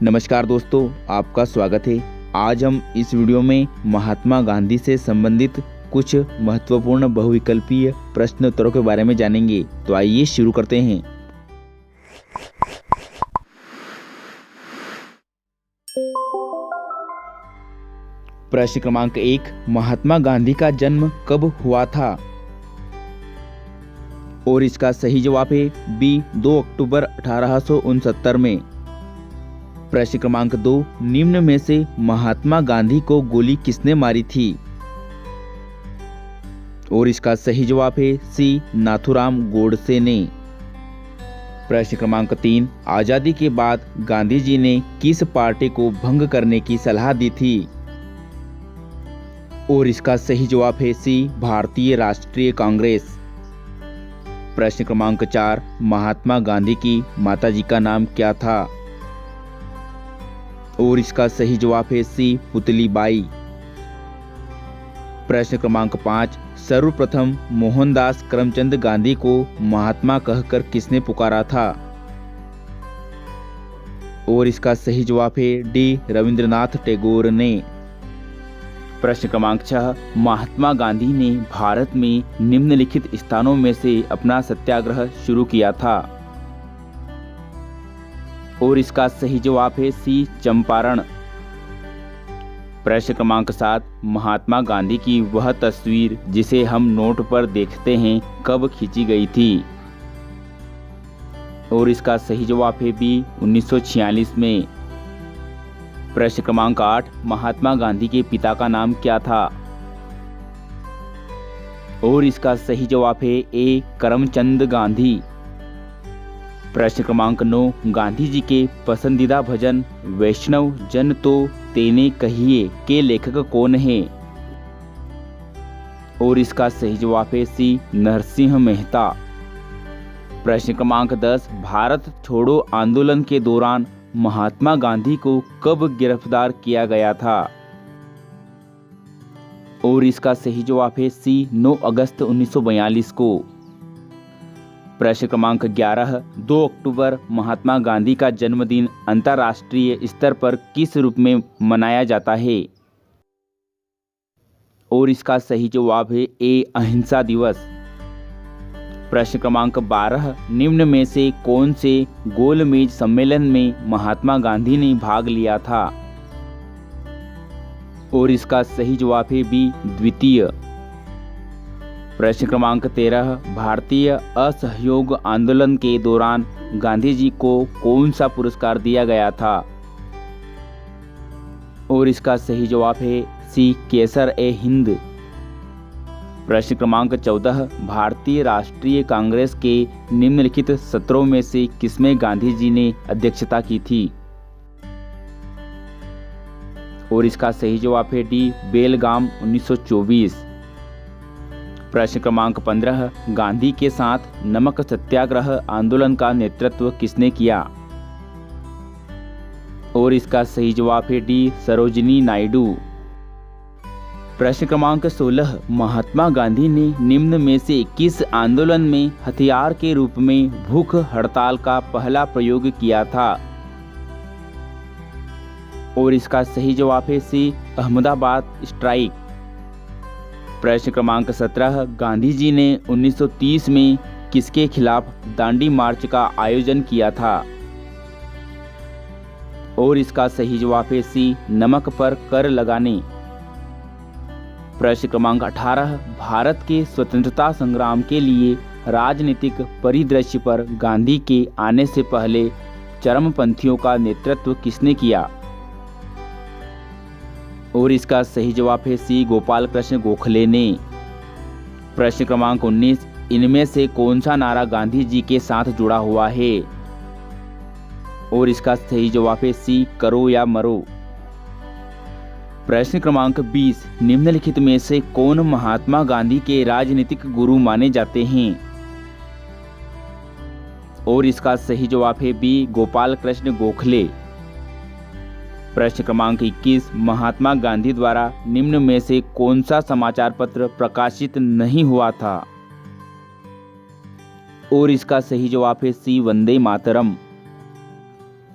नमस्कार दोस्तों, आपका स्वागत है। आज हम इस वीडियो में महात्मा गांधी से संबंधित कुछ महत्वपूर्ण बहुविकल्पीय प्रश्न उत्तरों के बारे में जानेंगे। तो आइए शुरू करते हैं। प्रश्न क्रमांक 1, महात्मा गांधी का जन्म कब हुआ था? और इसका सही जवाब है बी, 2 अक्टूबर 1869 में। प्रश्न क्रमांक 2, निम्न में से महात्मा गांधी को गोली किसने मारी थी? और इसका सही जवाब है सी, नाथूराम गोडसे ने। प्रश्न क्रमांक 3, आजादी के बाद गांधी जी ने किस पार्टी को भंग करने की सलाह दी थी? और इसका सही जवाब है सी, भारतीय राष्ट्रीय कांग्रेस। प्रश्न क्रमांक 4, महात्मा गांधी की माताजी का नाम क्या था? और इसका सही जवाब है सी, पुतलीबाई। प्रश्न क्रमांक 5, सर्वप्रथम मोहनदास करमचंद गांधी को महात्मा कहकर किसने पुकारा था? और इसका सही जवाब है डी, रविंद्रनाथ टैगोर ने। प्रश्न क्रमांक 6, महात्मा गांधी ने भारत में निम्नलिखित स्थानों में से अपना सत्याग्रह शुरू किया था? और इसका सही जवाब है सी, चंपारण। प्रश्न क्रमांक 7, महात्मा गांधी की वह तस्वीर जिसे हम नोट पर देखते हैं कब खींची गई थी? और इसका सही जवाब है बी, 1946 में। प्रश्न क्रमांक 8, महात्मा गांधी के पिता का नाम क्या था? और इसका सही जवाब है ए, करमचंद गांधी। प्रश्न क्रमांक 9, गांधी जी के पसंदीदा भजन वैष्णव जन तो तेने कहिए के लेखक कौन है? और इसका सही जवाब है सी, नरसिंह मेहता। प्रश्न क्रमांक 10, भारत छोड़ो आंदोलन के दौरान महात्मा गांधी को कब गिरफ्तार किया गया था? और इसका सही जवाब है सी, 9 अगस्त 1942 को। प्रश्न क्रमांक 11, 2 अक्टूबर महात्मा गांधी का जन्मदिन अंतर्राष्ट्रीय स्तर पर किस रूप में मनाया जाता है? और इसका सही जवाब है ए, अहिंसा दिवस। प्रश्न क्रमांक 12, निम्न में से कौन से गोलमेज सम्मेलन में महात्मा गांधी ने भाग लिया था? और इसका सही जवाब है बी, द्वितीय। प्रश्न क्रमांक 13, भारतीय असहयोग आंदोलन के दौरान गांधी जी को कौन सा पुरस्कार दिया गया था? और इसका सही जवाब है सी, केसर-ए-हिंद। प्रश्न क्रमांक 14, भारतीय राष्ट्रीय कांग्रेस के निम्नलिखित सत्रों में से किसमें गांधी जी ने अध्यक्षता की थी? और इसका सही जवाब है डी, बेलगाम 1924। प्रश्न क्रमांक 15, गांधी के साथ नमक सत्याग्रह आंदोलन का नेतृत्व किसने किया? और इसका सही जवाब है डी, सरोजिनी नायडू। प्रश्न क्रमांक 16, महात्मा गांधी ने निम्न में से किस आंदोलन में हथियार के रूप में भूख हड़ताल का पहला प्रयोग किया था? और इसका सही जवाब है सी, अहमदाबाद स्ट्राइक। प्रश्न क्रमांक 17, गांधी जी ने 1930 में किसके खिलाफ दांडी मार्च का आयोजन किया था? और इसका सही जवाब है सी, नमक पर कर लगाने। प्रश्न क्रमांक 18, भारत के स्वतंत्रता संग्राम के लिए राजनीतिक परिदृश्य पर गांधी के आने से पहले चरमपंथियों का नेतृत्व किसने किया? और इसका सही जवाब है सी, गोपाल कृष्ण गोखले ने। प्रश्न क्रमांक 19, इनमें से कौन सा नारा गांधी जी के साथ जुड़ा हुआ है? और इसका सही जवाब है सी, करो या मरो। प्रश्न क्रमांक 20, निम्नलिखित में से कौन महात्मा गांधी के राजनीतिक गुरु माने जाते हैं? और इसका सही जवाब है बी, गोपाल कृष्ण गोखले। प्रश्न क्रमांक 21, महात्मा गांधी द्वारा निम्न में से कौन सा समाचार पत्र प्रकाशित नहीं हुआ था? और इसका सही जवाब है सी, वंदे मातरम।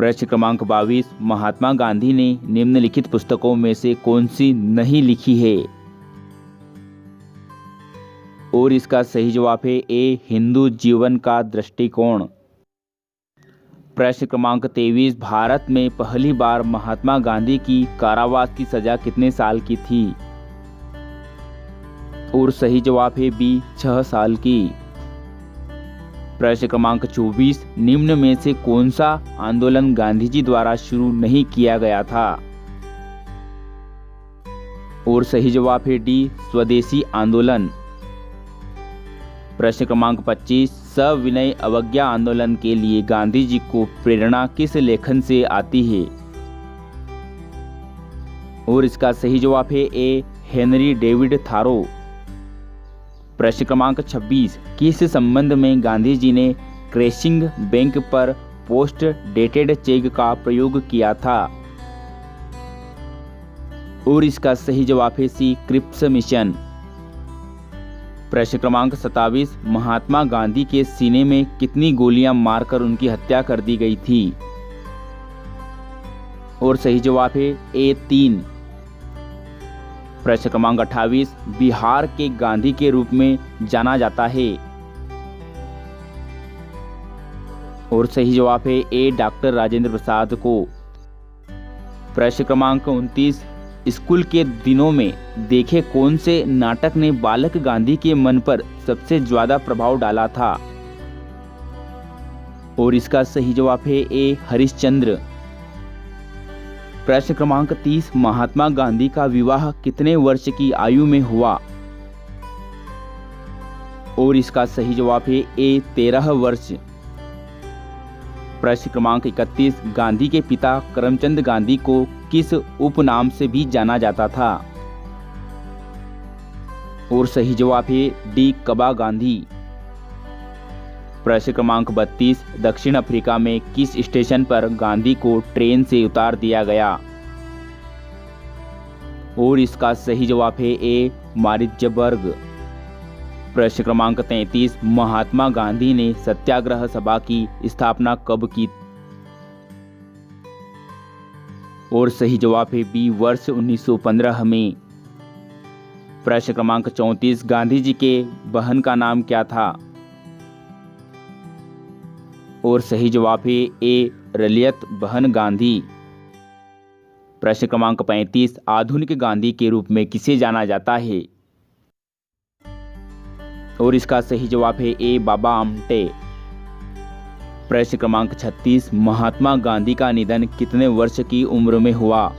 प्रश्न क्रमांक 22, महात्मा गांधी ने निम्नलिखित पुस्तकों में से कौन सी नहीं लिखी है? और इसका सही जवाब है ए, हिंदू जीवन का दृष्टिकोण। प्रश्न क्रमांक 23, भारत में पहली बार महात्मा गांधी की कारावास की सजा कितने साल की थी? और सही जवाब है बी, 6 साल की। प्रश्न क्रमांक 24, निम्न में से कौन सा आंदोलन गांधी जी द्वारा शुरू नहीं किया गया था? और सही जवाब है डी, स्वदेशी आंदोलन। प्रश्न क्रमांक 25, सविनय अवज्ञा आंदोलन के लिए गांधी जी को प्रेरणा किस लेखन से आती है? और इसका सही जवाब है ए, हेनरी डेविड थारो। प्रश्न क्रमांक 26, किस संबंध में गांधी जी ने क्रेशिंग बैंक पर पोस्ट डेटेड चेक का प्रयोग किया था? और इसका सही जवाब है सी, क्रिप्स मिशन। प्रश्न क्रमांक 27, महात्मा गांधी के सीने में कितनी गोलियां मारकर उनकी हत्या कर दी गई थी? और सही जवाब है ए, 3। प्रश्न क्रमांक 28, बिहार के गांधी के रूप में जाना जाता है? और सही जवाब है ए, डॉक्टर राजेंद्र प्रसाद को। प्रश्न क्रमांक 29, स्कूल के दिनों में देखे कौन से नाटक ने बालक गांधी के मन पर सबसे ज्यादा प्रभाव डाला था? और इसका सही जवाब है ए, हरिश्चंद्र। प्रश्न क्रमांक 30, महात्मा गांधी का विवाह कितने वर्ष की आयु में हुआ? और इसका सही जवाब है ए, 13 वर्ष। प्रश्न क्रमांक 31, गांधी के पिता करमचंद गांधी को किस उपनाम से भी जाना जाता था? और सही जवाब है डी, कबा गांधी। प्रश्न क्रमांक 32, दक्षिण अफ्रीका में किस स्टेशन पर गांधी को ट्रेन से उतार दिया गया? और इसका सही जवाब है ए, मारिट्जबर्ग। प्रश्न क्रमांक 33, महात्मा गांधी ने सत्याग्रह सभा की स्थापना कब की? और सही जवाब है बी, वर्ष 1915 में। प्रश्न क्रमांक 34, गांधी जी के बहन का नाम क्या था? और सही जवाब है ए, रलियत बहन गांधी। प्रश्न क्रमांक 35, आधुनिक गांधी के रूप में किसे जाना जाता है? और इसका सही जवाब है ए, बाबा आमटे। प्रश्न क्रमांक 36, महात्मा गांधी का निधन कितने वर्ष की उम्र में हुआ?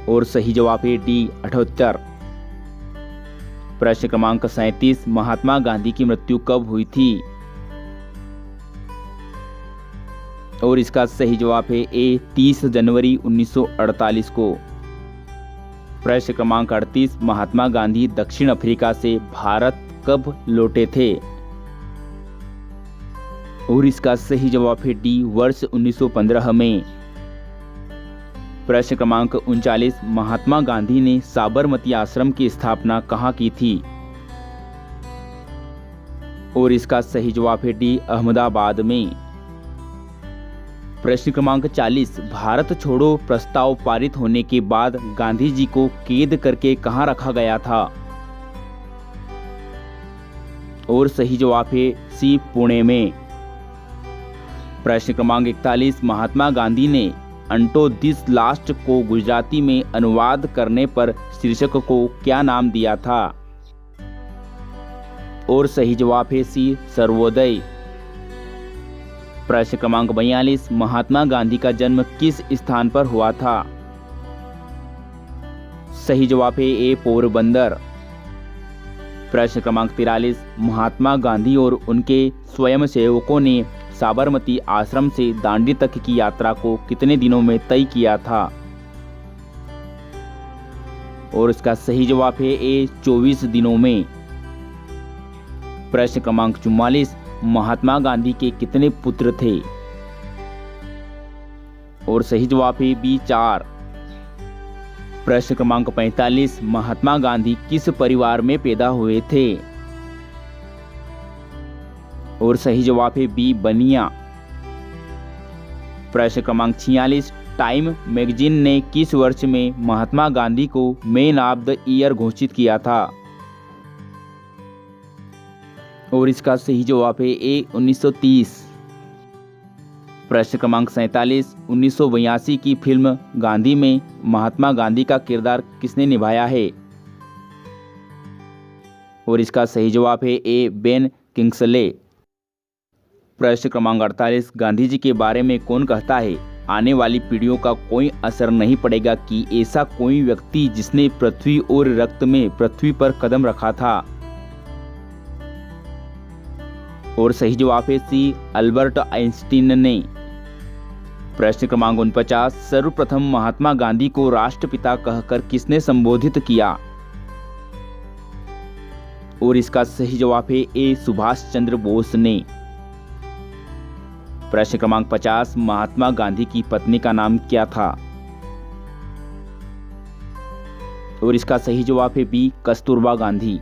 और सही जवाब है डी, 78। प्रश्न क्रमांक 37, महात्मा गांधी की मृत्यु कब हुई थी? और इसका सही जवाब है ए, 30 जनवरी 1948 को। प्रश्न क्रमांक 38, महात्मा गांधी दक्षिण अफ्रीका से भारत कब लौटे थे? और इसका सही जवाब है डी, वर्ष 1915 में। प्रश्न क्रमांक 39, महात्मा गांधी ने साबरमती आश्रम की स्थापना कहाँ की थी? और इसका सही जवाब है डी, अहमदाबाद में। प्रश्न क्रमांक 40, भारत छोड़ो प्रस्ताव पारित होने के बाद गांधी जी को कैद करके कहां रखा गया था? और सही जवाब है सी, पुणे में। प्रश्न क्रमांक 41, महात्मा गांधी ने अंटो दिस लास्ट को गुजराती में अनुवाद करने पर शीर्षक को क्या नाम दिया था? और सही जवाब है सी, सर्वोदय। प्रश्न क्रमांक 42, महात्मा गांधी का जन्म किस स्थान पर हुआ था? सही जवाब है ए, पोरबंदर। प्रश्न क्रमांक 43, महात्मा गांधी और उनके स्वयंसेवकों ने साबरमती आश्रम से दांडी तक की यात्रा को कितने दिनों में तय किया था? और इसका सही जवाब है ए, 24 दिनों में। प्रश्न क्रमांक 44, महात्मा गांधी के कितने पुत्र थे? और सही जवाब है बी, 4। प्रश्न क्रमांक 45, महात्मा गांधी किस परिवार में पैदा हुए थे? और सही जवाब है बी, बनिया। प्रश्न क्रमांक 46, टाइम मैगजीन ने किस वर्ष में महात्मा गांधी को मैन ऑफ द ईयर घोषित किया था? और इसका सही जवाब है ए 1930। प्रश्न क्रमांक 47, 1982 की फिल्म गांधी में महात्मा गांधी का किरदार किसने निभाया है? और इसका सही जवाब है ए बेन किंग्सले। प्रश्न क्रमांक 48, गांधी जी के बारे में कौन कहता है आने वाली पीढ़ियों का कोई असर नहीं पड़ेगा कि ऐसा कोई व्यक्ति जिसने पृथ्वी और रक्त में पृथ्वी पर कदम रखा था? और सही जवाब है सी अल्बर्ट आइंस्टीन ने। प्रश्न क्रमांक 49, सर्वप्रथम महात्मा गांधी को राष्ट्रपिता कहकर किसने संबोधित किया? और इसका सही जवाब है ए सुभाष चंद्र बोस ने। प्रश्न क्रमांक 50, महात्मा गांधी की पत्नी का नाम क्या था? और इसका सही जवाब है बी कस्तूरबा गांधी।